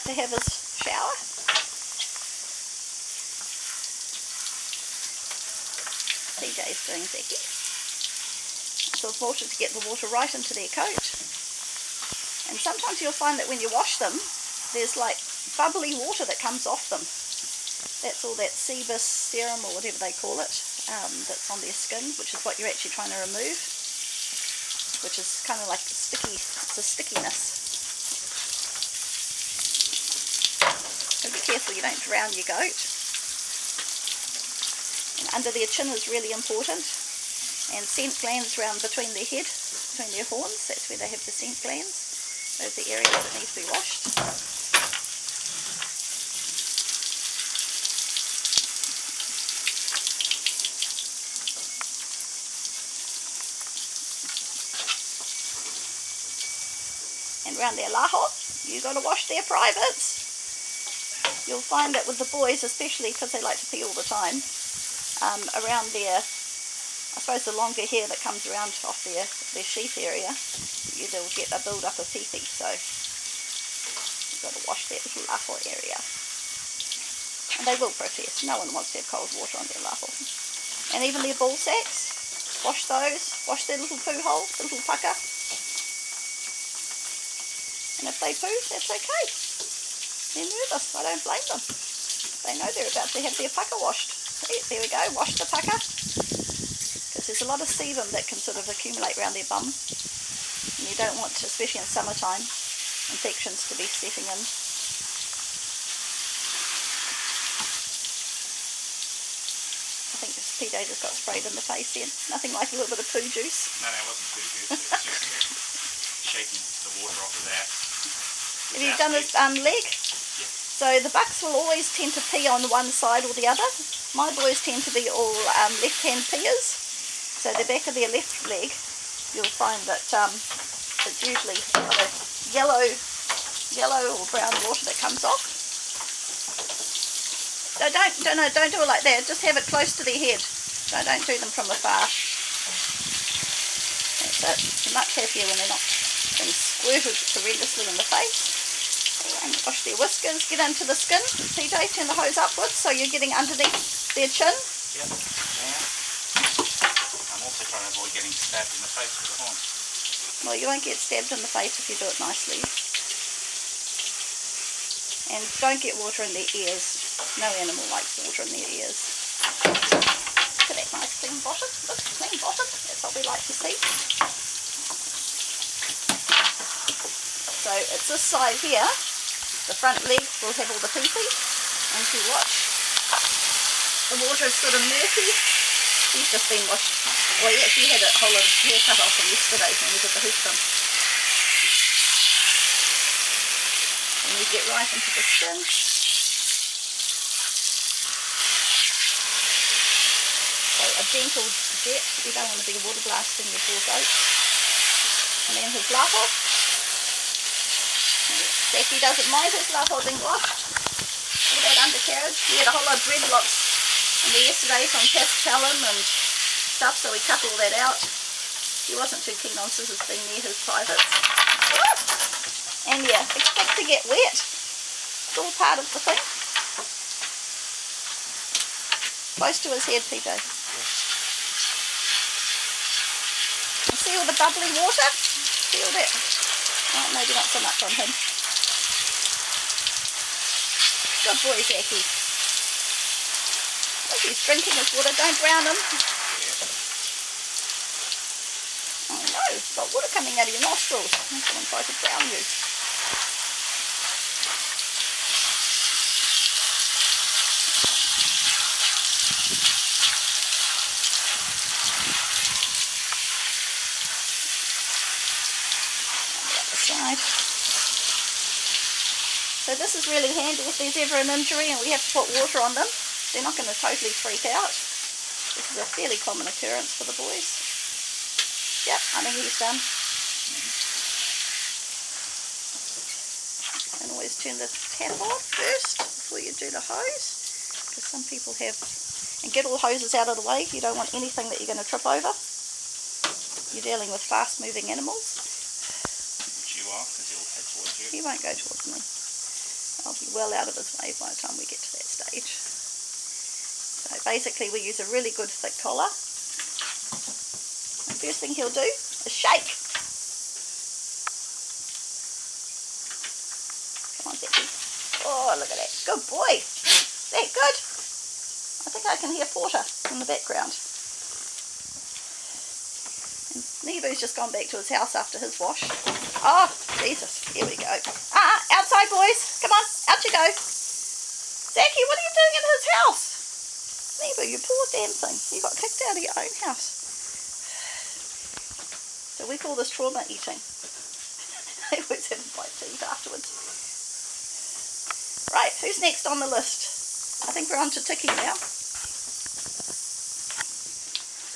to have his shower. PJ's doing Zeki. So it's water to get the water right into their coat. And sometimes you'll find that when you wash them, there's like bubbly water that comes off them. That's all that sebum serum or whatever they call it, that's on their skin, which is what you're actually trying to remove, which is kind of like sticky. It's a stickiness. So be careful you don't drown your goat. And under their chin is really important. And scent glands around between their head, between their horns, that's where they have the scent glands. Those are the areas that need to be washed. And around their laho, you've got to wash their privates. You'll find that with the boys, especially because they like to pee all the time, around their, I suppose the longer hair that comes around off their sheath area, they'll get a build-up of pee-pee, so you've got to wash that little laho area. And they will protest. No one wants to have cold water on their laho. And even their ball sacks, wash those, wash their little poo hole, the little pucker. And if they poo, that's okay. They're nervous, I don't blame them. They know they're about to have their pucker washed. There we go, wash the pucker. Because there's a lot of sebum that can sort of accumulate around their bum. And you don't want to, especially in summertime, infections to be setting in. I think this PJ just got sprayed in the face then. Nothing like a little bit of poo juice. No, that wasn't poo juice. It was just shaking the water off of that. Have you done his leg? Yeah. So the bucks will always tend to pee on one side or the other. My boys tend to be all left-hand peers. So the back of their left leg, you'll find that it's usually got a yellow or brown water that comes off. So don't do it like that. Just have it close to their head. So don't do them from afar. That's it. You're much happier when they're not being squirted horrendously in the face. And wash their whiskers, get into the skin. PJ, turn the hose upwards so you're getting underneath their chin. Yep. Yeah. I'm also trying to avoid getting stabbed in the face with the horn. Well, you won't get stabbed in the face if you do it nicely. And don't get water in their ears. No animal likes water in their ears. Look at that nice clean bottom. Look, clean bottom. That's what we like to see. So it's this side here. The front leg will have all the pee-pee. And if you watch, the water is sort of murky. He's just been washed. Well, he actually had a whole lot of hair cut off him yesterday when we did the hoof trim. And you get right into the skin. So a gentle jet. You don't want to be water blasting your poor goats. And then his laho. Becky doesn't mind his laho being washed. All that undercarriage. He had a whole lot of dreadlocks in there yesterday from paspalum and stuff, so we cut all that out. He wasn't too keen on scissors being near his privates. And yeah, expect to get wet. It's all part of the thing. Close to his head, PJ. And see all the bubbly water? Feel that? Oh, maybe not so much on him. Good boy, Zaki. Look, he's drinking his water. Don't drown him. Oh no, you've got water coming out of your nostrils. Someone tried to drown you. On the other side. So this is really handy if there's ever an injury and we have to put water on them. They're not going to totally freak out. This is a fairly common occurrence for the boys. Yep, I think he's done. And always turn the tap off first before you do the hose. Because some people have... And get all hoses out of the way. You don't want anything that you're going to trip over. You're dealing with fast moving animals. You are, because he'll head towards you. He won't go towards me. I'll be well out of his way by the time we get to that stage. So basically we use a really good thick collar. The first thing he'll do is shake. Come on, Zeki. Oh, look at that. Good boy. Is that good? I think I can hear Porter in the background. And Nebu's just gone back to his house after his wash. Oh, Jesus. Here we go. Outside, boys. Come on. Out you go. Zeki, what are you doing in his house? Nebu, you poor damn thing. You got kicked out of your own house. So we call this trauma eating. They always have a bite to eat afterwards. Right, who's next on the list? I think we're on to Tiki now.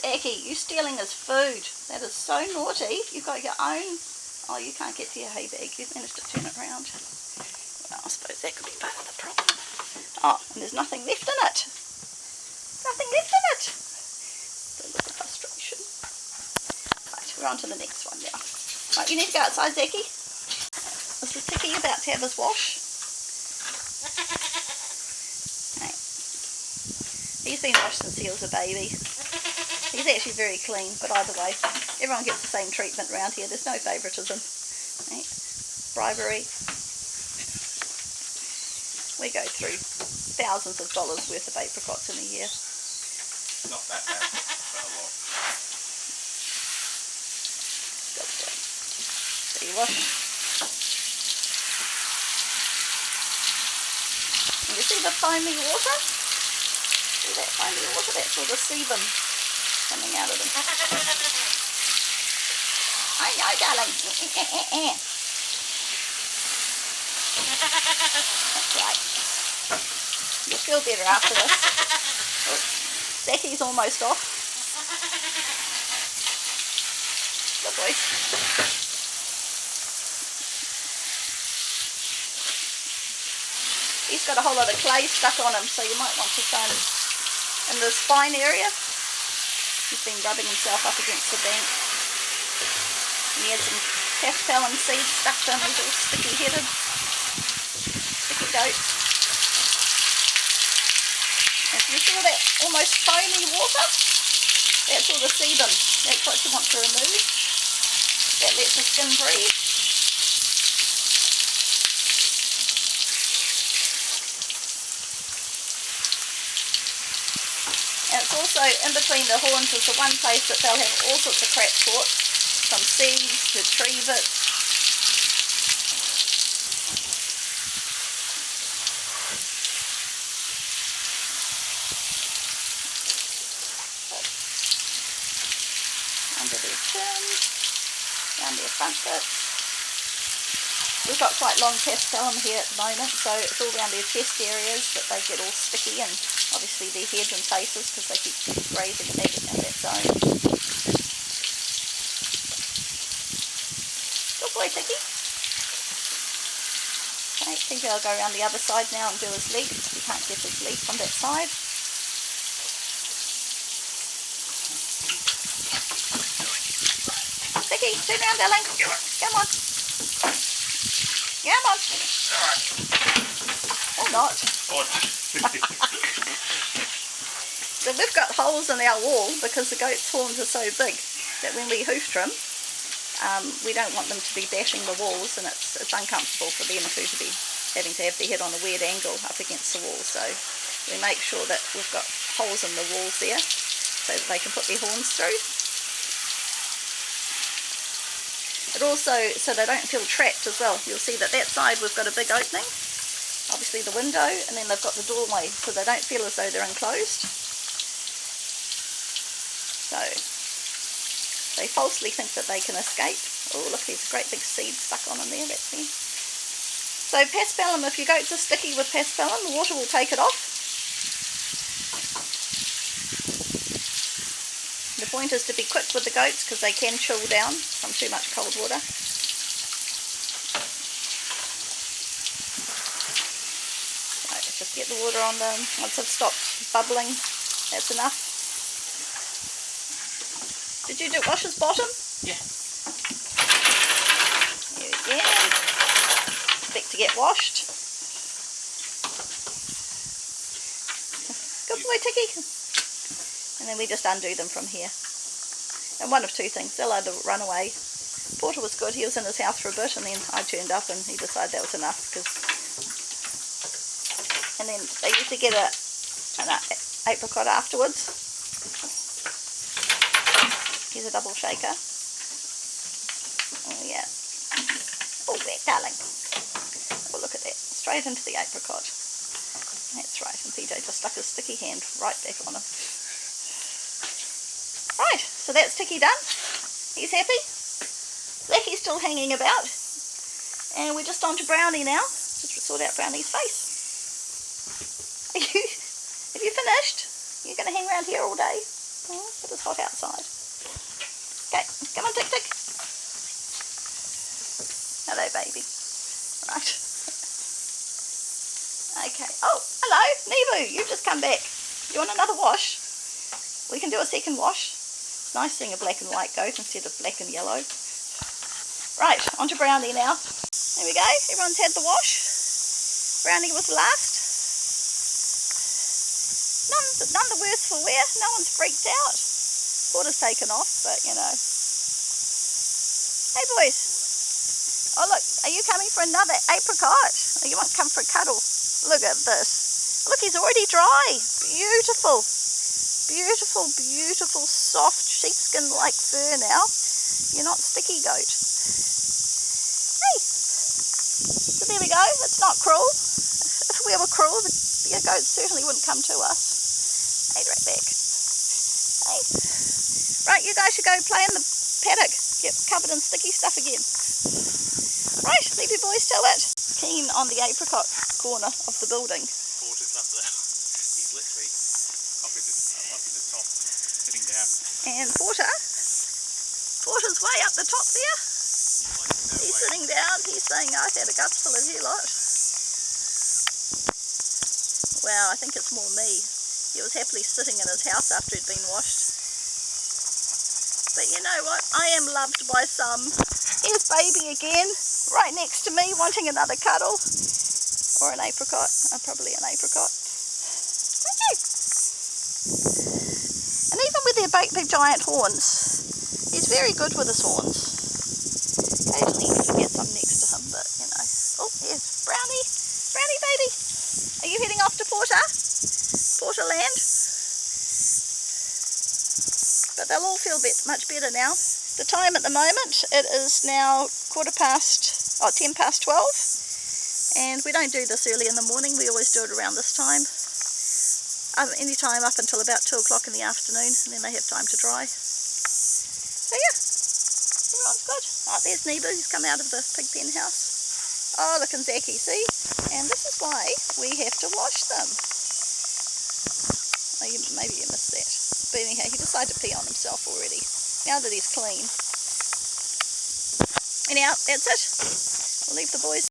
Zeki, you stealing his food. That is so naughty. You've got your own... Oh, you can't get to your hay bag. You've managed to turn it around. Well, I suppose that could be part of the problem. Oh, and there's nothing left in it. Nothing left in it. The look of frustration. Right, we're on to the next one now. Right, you need to go outside, Zeki. This is Tiki about to have his wash. Right. He's been washed since he was a baby. He's actually very clean, but either way, everyone gets the same treatment around here. There's no favouritism. Right? Bribery. We go through thousands of dollars worth of apricots in a year. Not that bad, but a lot. Good boy. So you wash. And you see the foamy water? See that foamy water? That's all the sebum coming out of them. I know, darling. That's right. You'll feel better after this. Oh, Zeki's almost off. Good boy. He's got a whole lot of clay stuck on him, so you might want to sun in the spine area. He's been rubbing himself up against the bank. And he had some paspalum seeds stuck to him. He's all sticky-headed. Sticky goats. And can you see all that almost foamy water? That's all the sebum. That's what you want to remove. That lets the skin breathe. And it's also in between the horns is the one place that they'll have all sorts of crap caught, from seeds to tree bits. Under their chin, down their front bits. We've got quite long paspalum here at the moment, so it's all around their chest areas that they get all sticky, and obviously their heads and faces because they keep grazing in that zone. Good boy, Tiki. Okay, Tiki will go around the other side now and do his leaf. You can't get his leaf on that side. Tiki, turn around, darling. Come on. Come on. Or not. So we've got holes in our wall because the goat's horns are so big that when we hoof trim, we don't want them to be bashing the walls, and it's uncomfortable for them to be having to have their head on a weird angle up against the wall. So we make sure that we've got holes in the walls there so that they can put their horns through. It also, so they don't feel trapped as well. You'll see that side we've got a big opening, obviously the window, and then they've got the doorway, so they don't feel as though they're enclosed. So they falsely think that they can escape. Oh look, there's a great big seed stuck on in there, that's me. So paspalum, if your goats are sticky with paspalum, the water will take it off. The point is to be quick with the goats because they can chill down from too much cold water. So just get the water on them. Once they've stopped bubbling, that's enough. Did you wash his bottom? Yeah. There again. Expect to get washed. Good boy, Tiki. And then we just undo them from here. And one of two things, they'll either run away. Porter was good, he was in his house for a bit, and then I turned up and he decided that was enough. And then they usually get an apricot afterwards. Here's a double shaker. Oh yeah. Oh, wet, darling. Oh, look at that. Straight into the apricot. That's right, and PJ just stuck his sticky hand right back on him. Right, so that's Tiki done. He's happy. Blackie's still hanging about. And we're just on to Brownie now. Just sort out Brownie's face. Have you finished? You're going to hang around here all day? Oh, it is hot outside. Okay, come on, Tick Tick. Hello, baby. Right. Okay. Oh, hello, Nebu. You've just come back. You want another wash? We can do a second wash. It's nice seeing a black and white goat instead of black and yellow. Right, on to Brownie now. There we go. Everyone's had the wash. Brownie was last. None the worse for wear. No one's freaked out. Porter's taken off, but you know. Hey boys. Oh look, are you coming for another apricot? Oh, you won't come for a cuddle. Look at this. Look, he's already dry. Beautiful. Beautiful, beautiful, soft sheepskin-like fur now. You're not sticky, goat. Hey. So there we go. It's not cruel. If we were cruel, the goats certainly wouldn't come to us. Hey, right back. Hey. Right, you guys should go play in the paddock. Get covered in sticky stuff again. Right, leave your boys to it. Keen on the apricot corner of the building. Porter's up there. He's literally up at the top, sitting down. And Porter's way up the top there. He's sitting down. He's saying, I've had a gutful of you lot. Wow, I think it's more me. He was happily sitting in his house after he'd been washed. But you know what? I am loved by some. Here's baby again, right next to me, wanting another cuddle. Or an apricot. Probably an apricot. Thank you. And even with their big giant horns, he's very good with his horns. Occasionally you get some next to him, but you know. Oh, here's Brownie. Brownie baby. Are you heading off to Porterland? But they'll all feel much better now. The time at the moment, it is now 10 past 12. And we don't do this early in the morning, we always do it around this time. Any time up until about 2 o'clock in the afternoon, and then they have time to dry. So yeah, everyone's good. Oh, there's Nebu, he's come out of the pig pen house. Oh, look, and Zachy, see? And this is why we have to wash them. Oh, maybe you missed that. But anyhow, he decided to pee on himself already, now that he's clean. Anyhow, that's it. We'll leave the boys